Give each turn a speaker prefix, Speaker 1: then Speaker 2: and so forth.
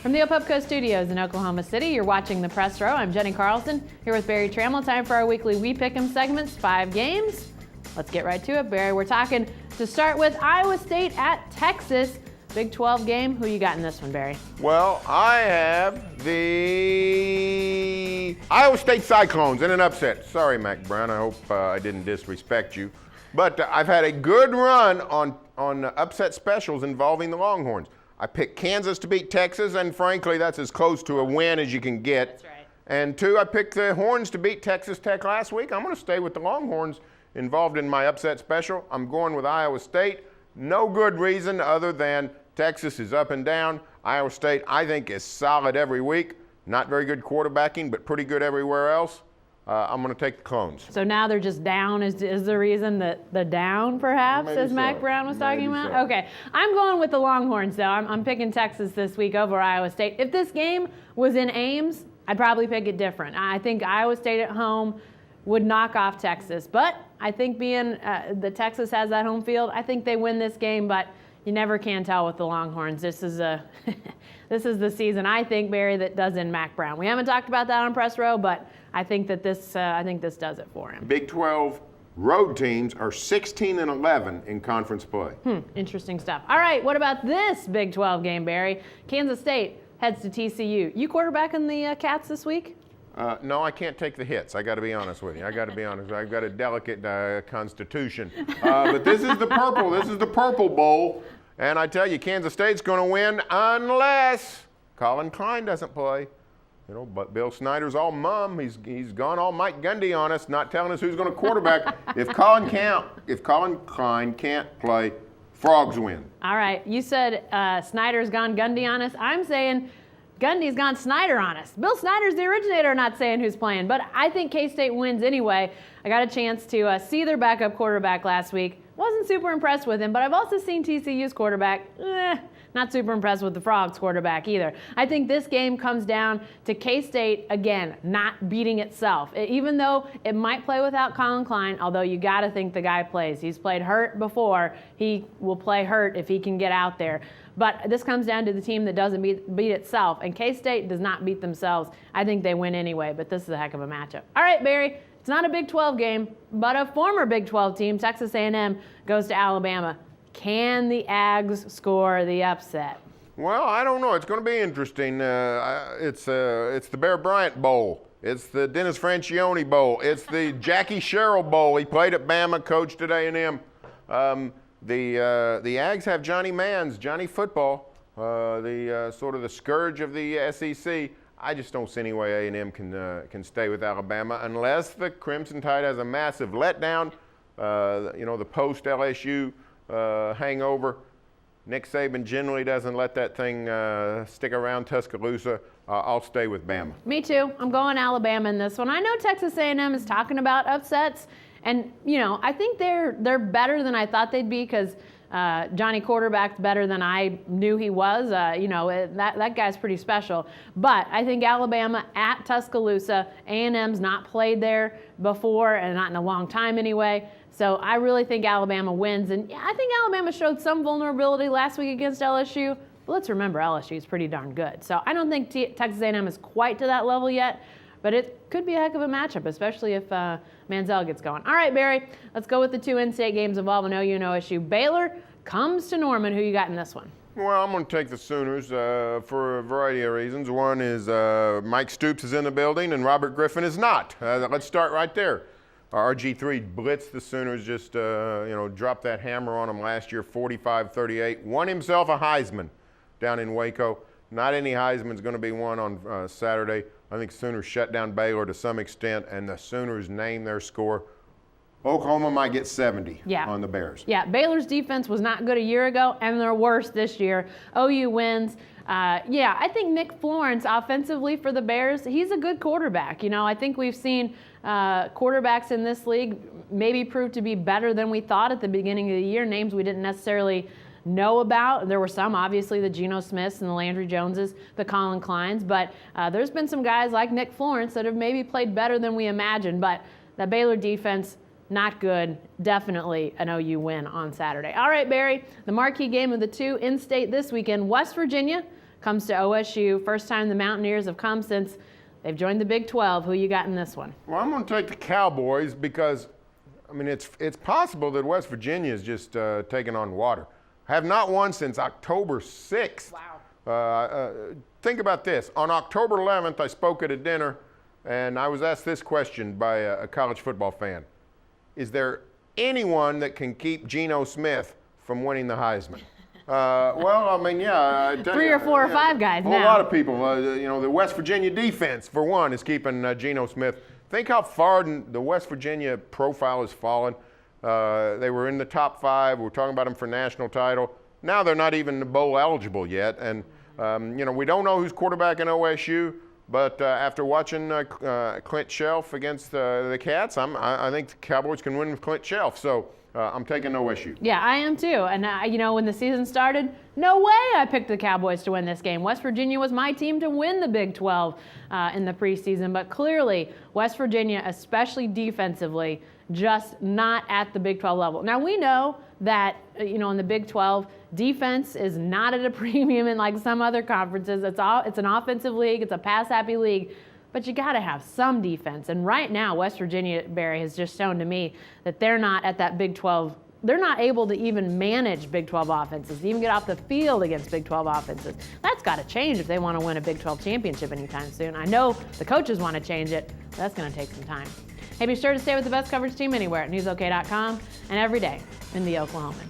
Speaker 1: From the Opupco Studios in Oklahoma City, you're watching The Press Row. I'm Jenni Carlson, here with Barry Tramel. Time for our weekly We Pick 'em segments, 5 games. Let's get right to it, Barry. We're talking to start with Iowa State at Texas. Big 12 game. Who you got in this one, Barry?
Speaker 2: Well, I have the Iowa State Cyclones in an upset. Sorry, Mac Brown. I hope I didn't disrespect you. But I've had a good run on upset specials involving the Longhorns. I picked Kansas to beat Texas, and frankly, that's as close to a win as you can get.
Speaker 1: That's right.
Speaker 2: And 2, I picked the Horns to beat Texas Tech last week. I'm going to stay with the Longhorns involved in my upset special. I'm going with Iowa State. No good reason other than Texas is up and down. Iowa State, I think, is solid every week. Not very good quarterbacking, but pretty good everywhere else. I'm going to take the Clones.
Speaker 1: So now they're just down is the reason that the down, perhaps,
Speaker 2: Maybe
Speaker 1: as
Speaker 2: so.
Speaker 1: Mac Brown was talking
Speaker 2: Maybe
Speaker 1: about?
Speaker 2: so.
Speaker 1: Okay. I'm going with the Longhorns, though. I'm picking Texas this week over Iowa State. If this game was in Ames, I'd probably pick it different. I think Iowa State at home would knock off Texas. But I think being the Texas has that home field, I think they win this game, but you never can tell with the Longhorns. This is this is the season, I think, Barry, that does in Mac Brown. We haven't talked about that on Press Row, but I think that this does it for him.
Speaker 2: Big 12 road teams are 16-11 in conference play.
Speaker 1: Interesting stuff. All right, what about this Big 12 game, Barry? Kansas State heads to TCU. You quarterbacking the Cats this week?
Speaker 2: No, I can't take the hits. I got to be honest with you. I got to be honest. I've got a delicate constitution. But this is the purple. This is the Purple Bowl. And I tell you, Kansas State's going to win unless Colin Klein doesn't play. You know, but Bill Snyder's all mum. He's gone all Mike Gundy on us, not telling us who's going to quarterback. If Colin Klein can't play, Frogs win.
Speaker 1: All right, you said Snyder's gone Gundy on us. I'm saying Gundy's gone Snyder on us. Bill Snyder's the originator, not saying who's playing, but I think K-State wins anyway. I got a chance to see their backup quarterback last week. Wasn't super impressed with him, but I've also seen TCU's quarterback. Not super impressed with the Frogs quarterback either. I think this game comes down to K-State, again, not beating itself. Even though it might play without Colin Klein, although you got to think the guy plays. He's played hurt before. He will play hurt if he can get out there. But this comes down to the team that doesn't beat itself, and K-State does not beat themselves. I think they win anyway, but this is a heck of a matchup. All right, Barry, it's not a Big 12 game, but a former Big 12 team, Texas A&M, goes to Alabama. Can the Ags score the upset?
Speaker 2: Well, I don't know. It's going to be interesting. It's the Bear Bryant Bowl. It's the Dennis Francione Bowl. It's the Jackie Sherrill Bowl. He played at Bama, coached at A&M. The Ags have Johnny Manns, Johnny Football, the sort of the scourge of the SEC. I just don't see any way A&M can stay with Alabama unless the Crimson Tide has a massive letdown. The post-LSU hangover. Nick Saban generally doesn't let that thing stick around Tuscaloosa. I'll stay with Bama.
Speaker 1: Me too. I'm going Alabama in this one. I know Texas A&M is talking about upsets, and I think they're better than I thought they'd be because Johnny quarterback's better than I knew he was. That guy's pretty special. But I think Alabama at Tuscaloosa, A&M's not played there before, and not in a long time anyway. So I really think Alabama wins. And I think Alabama showed some vulnerability last week against LSU. But let's remember, LSU is pretty darn good. So I don't think Texas A&M is quite to that level yet. But it could be a heck of a matchup, especially if Manziel gets going. All right, Barry, let's go with the 2 in-state games involving OU and OSU. Baylor comes to Norman. Who you got in this one?
Speaker 2: Well, I'm going to take the Sooners for a variety of reasons. One is Mike Stoops is in the building and Robert Griffin is not. Let's start right there. RG3 blitzed the Sooners, just dropped that hammer on them last year, 45-38. Won himself a Heisman down in Waco. Not any Heisman's going to be won on Saturday. I think Sooners shut down Baylor to some extent, and the Sooners name their score. Oklahoma might get 70 on the Bears.
Speaker 1: Yeah, Baylor's defense was not good a year ago, and they're worse this year. OU wins. I think Nick Florence offensively for the Bears, he's a good quarterback. I think we've seen quarterbacks in this league maybe prove to be better than we thought at the beginning of the year, names we didn't necessarily know about. There were some, obviously, the Geno Smiths and the Landry Joneses, the Colin Kleins, but there's been some guys like Nick Florence that have maybe played better than we imagined, but the Baylor defense, not good. Definitely an OU win on Saturday. All right, Barry, the marquee game of the 2 in-state this weekend, West Virginia comes to OSU. First time the Mountaineers have come since they've joined the Big 12. Who you got in this one?
Speaker 2: Well, I'm going to take the Cowboys because, I mean, it's possible that West Virginia is just taking on water. Have not won since October 6th.
Speaker 1: Wow.
Speaker 2: Think about this. On October 11th, I spoke at a dinner, and I was asked this question by a college football fan. Is there anyone that can keep Geno Smith from winning the Heisman? Well, I mean, yeah. I tell
Speaker 1: 3
Speaker 2: you,
Speaker 1: or 4 or 5 guys now.
Speaker 2: A lot of people. The West Virginia defense, for one, is keeping Geno Smith. Think how far the West Virginia profile has fallen. They were in the top 5. We're talking about them for national title. Now they're not even bowl eligible yet. And, we don't know who's quarterback in OSU. But after watching Clint Shelf against the Cats, I think the Cowboys can win with Clint Shelf. So I'm taking OSU.
Speaker 1: Yeah, I am too. And, when the season started, no way I picked the Cowboys to win this game. West Virginia was my team to win the Big 12 in the preseason. But clearly, West Virginia, especially defensively, just not at the Big 12 level. Now, we know that, in the Big 12, defense is not at a premium in like some other conferences. It's an offensive league. It's a pass-happy league. But you got to have some defense. And right now, West Virginia, Barry, has just shown to me that they're not at that Big 12. They're not able to even manage Big 12 offenses, to even get off the field against Big 12 offenses. That's got to change if they want to win a Big 12 championship anytime soon. I know the coaches want to change it, but that's going to take some time. Hey, be sure to stay with the best coverage team anywhere at newsok.com and every day in the Oklahoman.